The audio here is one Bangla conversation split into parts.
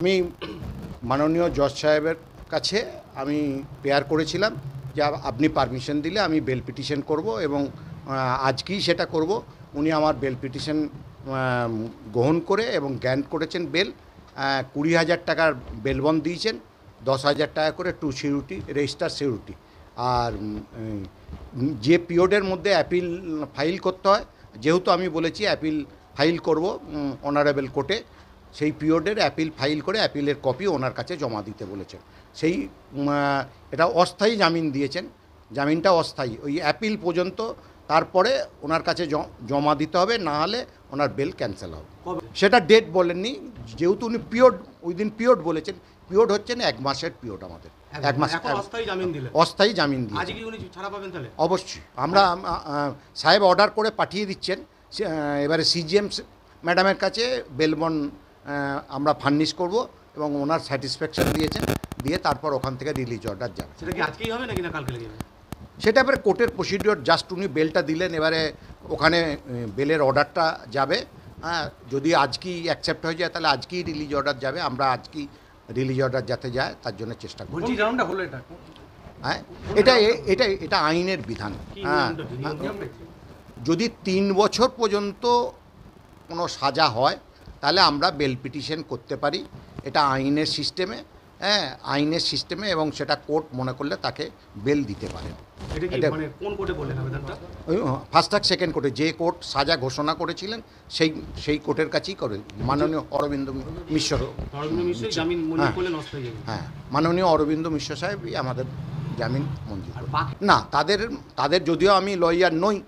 আমি মাননীয় জজ সাহেবের কাছে আমি প্রেয়ার করেছিলাম যে আপনি পারমিশন দিলে আমি বেল পিটিশন করব এবং আজকেই সেটা করব। উনি আমার বেল পিটিশন গ্রহণ করে এবং গ্র্যান্ট করেছেন বেল। 20,000 টাকার বেল বন্ড দিয়েছেন, 10,000 টাকা করে টু সিউরিটি রেজিস্টার সিউরিটি। আর যে পিরিয়ডের মধ্যে অ্যাপিল ফাইল করতে হয়, যেহেতু আমি বলেছি অ্যাপিল ফাইল করব অনারেবল কোর্টে, সেই পিরিয়ডের অ্যাপিল ফাইল করে অ্যাপিলের কপি ওনার কাছে জমা দিতে বলেছেন। সেই এটা অস্থায়ী জামিন দিয়েছেন, জামিনটা অস্থায়ী, ওই অ্যাপিল পর্যন্ত। তারপরে ওনার কাছে জমা দিতে হবে, না হলে ওনার বেল ক্যান্সেল হবে। সেটা ডেট বলেননি, যেহেতু উনি পিরিয়ড উইদিন পিরিয়ড বলেছেন। পিরিয়ড হচ্ছে না 1 মাসের পিরিয়ড, আমাদের 1 মাস অস্থায়ী জামিন দিলেন। অস্থায়ী জামিন দিয়ে আজকে উনি ছাড়া পাবেন তাহলে? অবশ্যই আমরা সাহেব অর্ডার করে পাঠিয়ে দিচ্ছেন। এবারে সিজিএম ম্যাডামের কাছে বেল বন্ড আমরা ফার্নিশ করব এবং ওনার স্যাটিসফ্যাকশন দিয়েছেন, দিয়ে তারপর ওখান থেকে রিলিজ অর্ডার যাবে। সেটা কি আজকেই হবে নাকি না কালকে লেগে যাবে? সেটা এবারে কোর্টের প্রসিডিওর, জাস্ট উনি বেলটা দিলেন, এবারে ওখানে বেলের অর্ডারটা যাবে। হ্যাঁ, যদি আজকেই অ্যাকসেপ্ট হয়ে যায় তাহলে আজকেই রিলিজ অর্ডার যাবে। আমরা আজকেই রিলিজ অর্ডার যাতে যায় তার জন্য চেষ্টা করব। হ্যাঁ, এটা আইনের বিধান। হ্যাঁ, যদি 3 বছর পর্যন্ত কোনো সাজা হয় তাহলে আমরা বেল পিটিশন করতে পারি। এটা আইনের সিস্টেমে, হ্যাঁ, আইনের সিস্টেমে, এবং সেটা কোর্ট মনে করলে তাকে বেল দিতে পারে। এটা মানে কোন কোর্টে বললেন আবেদনটা? ফার্স্ট ট্র্যাক সেকেন্ড কোর্টে, যে কোর্ট সাজা ঘোষণা করেছিলেন সেই কোর্টের কাছেই করে মাননীয় অরবিন্দ মিশ্র। জামিন মঞ্জুর করলেন অস্থায়ী জামিন? হ্যাঁ, মাননীয় অরবিন্দ মিশ্র সাহেবই আমাদের জামিন মঞ্জুর করেন। না, তাদের যদিও আমি লয়ার নই,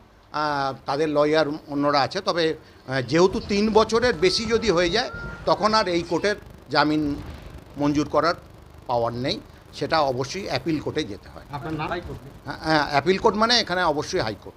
তাদের লয়ার অন্যরা আছে, তবে যেহেতু 3 বছরের বেশি যদি হয়ে যায় তখন আর এই কোর্টের জামিন মঞ্জুর করার পাওয়ার নেই, সেটা অবশ্যই অ্যাপিল কোর্টে যেতে হয়। আপনার নাম? হ্যাঁ, অ্যাপিল কোর্ট মানে এখানে অবশ্যই হাইকোর্ট।